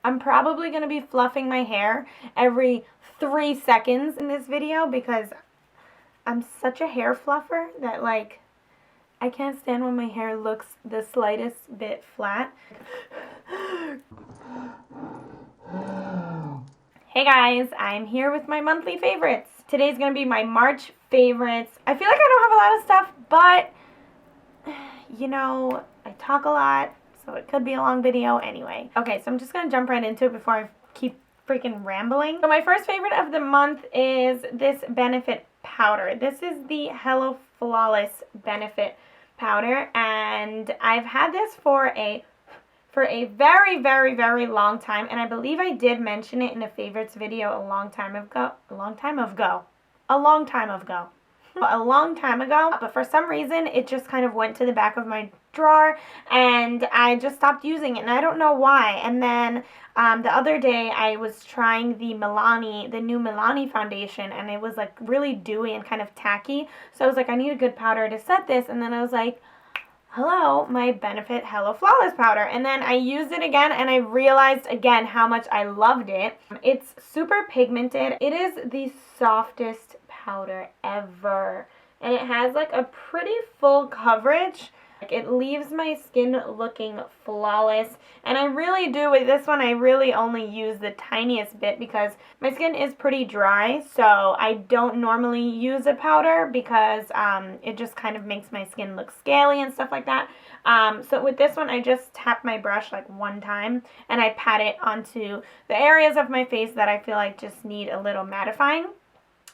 I'm probably going to be fluffing my hair every 3 seconds in this video because I'm such a hair fluffer that, like, I can't stand when my hair looks the slightest bit flat. Hey guys, I'm here with my monthly favorites. Today's going to be my March favorites. I feel like I don't have a lot of stuff, but, you know, I talk a lot, so it could be a long video anyway. Okay, so I'm just going to jump right into it before I keep freaking rambling. So my first favorite of the month is this Benefit powder. This is the Hello Flawless Benefit powder, and I've had this for a very, very, very long time, and I believe I did mention it in a favorites video a long time ago, but for some reason it just kind of went to the back of my drawer and I just stopped using it, and I don't know why. And then the other day I was trying the new Milani foundation, and it was like really dewy and kind of tacky, so I was like, I need a good powder to set this, and then I was like, hello, my Benefit Hello Flawless powder. And then I used it again and I realized again how much I loved it. It's super pigmented. It is the softest powder ever. And it has like a pretty full coverage. It leaves my skin looking flawless, and I really do, with this one, I really only use the tiniest bit because my skin is pretty dry, so I don't normally use a powder because it just kind of makes my skin look scaly and stuff like that. So with this one, I just tap my brush like one time and I pat it onto the areas of my face that I feel like just need a little mattifying.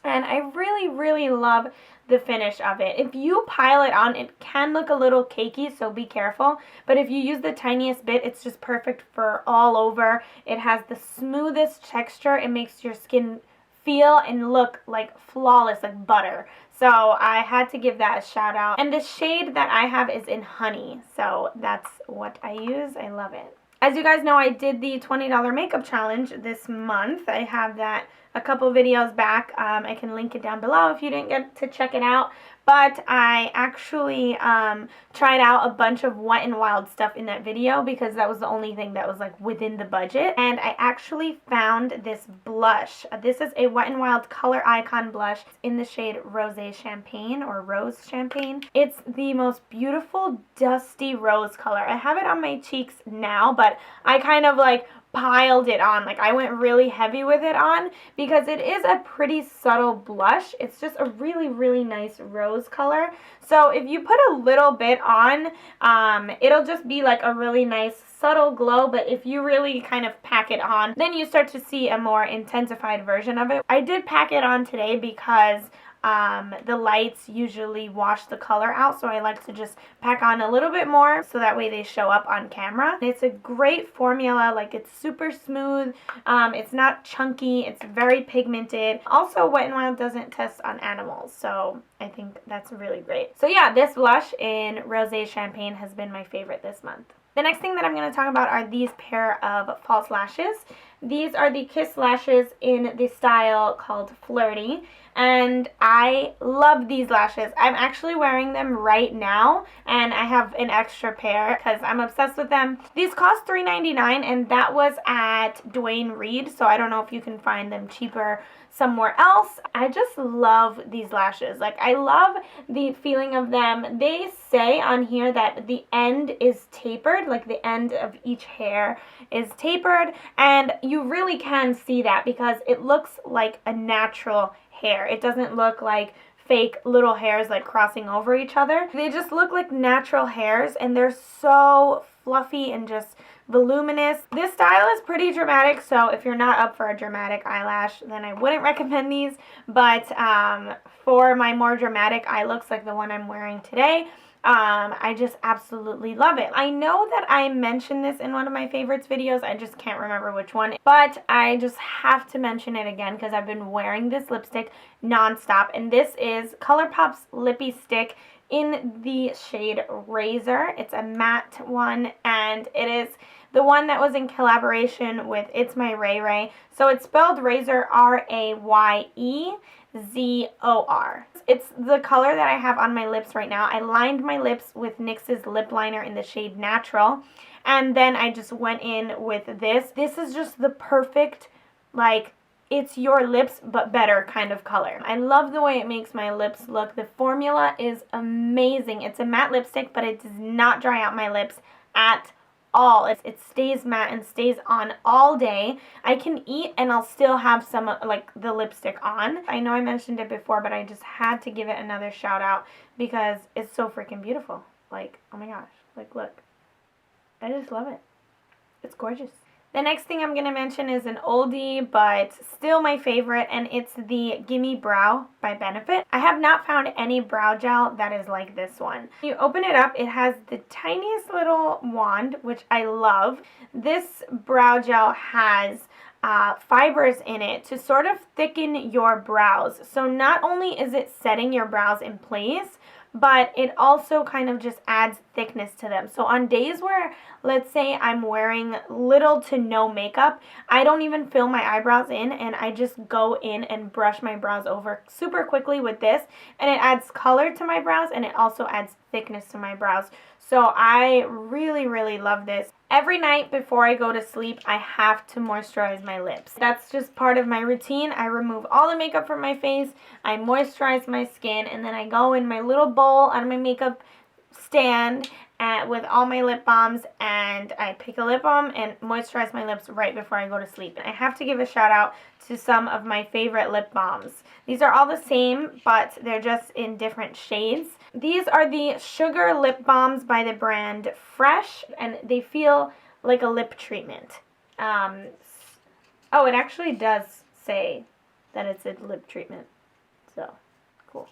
And I really, really love the finish of it. If you pile it on, it can look a little cakey, so be careful. But if you use the tiniest bit, it's just perfect for all over. It has the smoothest texture. It makes your skin feel and look like flawless, like butter. So I had to give that a shout out. And the shade that I have is in Honey, so that's what I use. I love it. As you guys know, I did the $20 makeup challenge this month. I have that a couple videos back. I can link it down below if you didn't get to check it out. But I actually tried out a bunch of Wet n Wild stuff in that video because that was the only thing that was like within the budget. And I actually found this blush. This is a Wet n Wild Color Icon blush in the shade Rosé Champagne or Rose Champagne. It's the most beautiful dusty rose color. I have it on my cheeks now, but I kind of like piled it on. Like, I went really heavy with it on because it is a pretty subtle blush. It's just a really, really nice rose color. So if you put a little bit on, it'll just be like a really nice subtle glow, but if you really kind of pack it on, then you start to see a more intensified version of it. I did pack it on today because the lights usually wash the color out, so I like to just pack on a little bit more so that way they show up on camera. It's a great formula. Like, it's super smooth, it's not chunky, it's very pigmented. Also, Wet n Wild doesn't test on animals, so I think that's really great. So yeah, this blush in Rosé Champagne has been my favorite this month. The next thing that I'm going to talk about are these pair of false lashes. These are the Kiss lashes in the style called Flirty, and I love these lashes. I'm actually wearing them right now, and I have an extra pair because I'm obsessed with them. These cost $3.99, and that was at Duane Reade, so I don't know if you can find them cheaper somewhere else. I just love these lashes. Like, I love the feeling of them. They say on here that the end is tapered, like the end of each hair is tapered, and you really can see that because it looks like a natural hair. It doesn't look like fake little hairs like crossing over each other. They just look like natural hairs, and they're so fluffy and just voluminous. This style is pretty dramatic, so if you're not up for a dramatic eyelash, then I wouldn't recommend these. But for my more dramatic eye looks like the one I'm wearing today, I just absolutely love it. I know that I mentioned this in one of my favorites videos, I just can't remember which one, but I just have to mention it again because I've been wearing this lipstick nonstop, and this is ColourPop's Lippy Stick in the shade Razor. It's a matte one, and it is the one that was in collaboration with It's My Ray Ray. So it's spelled Razor, R-A-Y-E-Z-O-R. It's the color that I have on my lips right now. I lined my lips with NYX's lip liner in the shade Natural, And then I just went in with this. This is just the perfect, like, it's your lips but better kind of color. I love the way it makes my lips look. The formula is amazing. It's a matte lipstick, but it does not dry out my lips at all. It stays matte and stays on all day. I can eat and I'll still have some, like, the lipstick on. I know I mentioned it before, but I just had to give it another shout out because it's so freaking beautiful. Like, oh my gosh, like, look. I just love it. It's gorgeous. The next thing I'm going to mention is an oldie, but still my favorite, and it's the Gimme Brow by Benefit. I have not found any brow gel that is like this one. You open it up, it has the tiniest little wand, which I love. This brow gel has fibers in it to sort of thicken your brows. So not only is it setting your brows in place, but it also kind of just adds thickness to them. So on days where, let's say I'm wearing little to no makeup, I don't even fill my eyebrows in, and I just go in and brush my brows over super quickly with this, and it adds color to my brows, and it also adds thickness to my brows. So I really, really love this. Every night before I go to sleep, I have to moisturize my lips. That's just part of my routine. I remove all the makeup from my face, I moisturize my skin, and then I go in my little bowl on my makeup stand with all my lip balms, and I pick a lip balm and moisturize my lips right before I go to sleep. And I have to give a shout out to some of my favorite lip balms. These are all the same, but they're just in different shades. These are the Sugar Lip Balms by the brand Fresh, and they feel like a lip treatment. Oh, it actually does say that it's a lip treatment, so cool.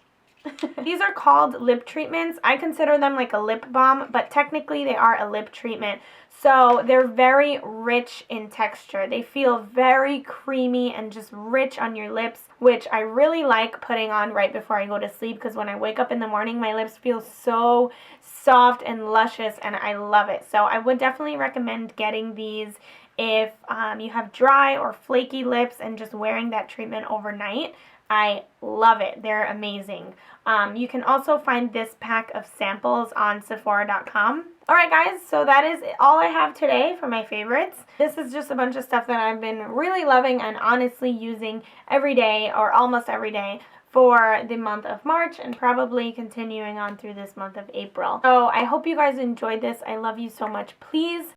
These are called lip treatments. I consider them like a lip balm, but technically they are a lip treatment. So they're very rich in texture. They feel very creamy and just rich on your lips, which I really like putting on right before I go to sleep, because when I wake up in the morning, my lips feel so soft and luscious, and I love it. So I would definitely recommend getting these if you have dry or flaky lips and just wearing that treatment overnight. I love it. They're amazing. You can also find this pack of samples on Sephora.com. Alright guys, so that is all I have today for my favorites. This is just a bunch of stuff that I've been really loving and honestly using every day, or almost every day, for the month of March, and probably continuing on through this month of April. So I hope you guys enjoyed this. I love you so much. Please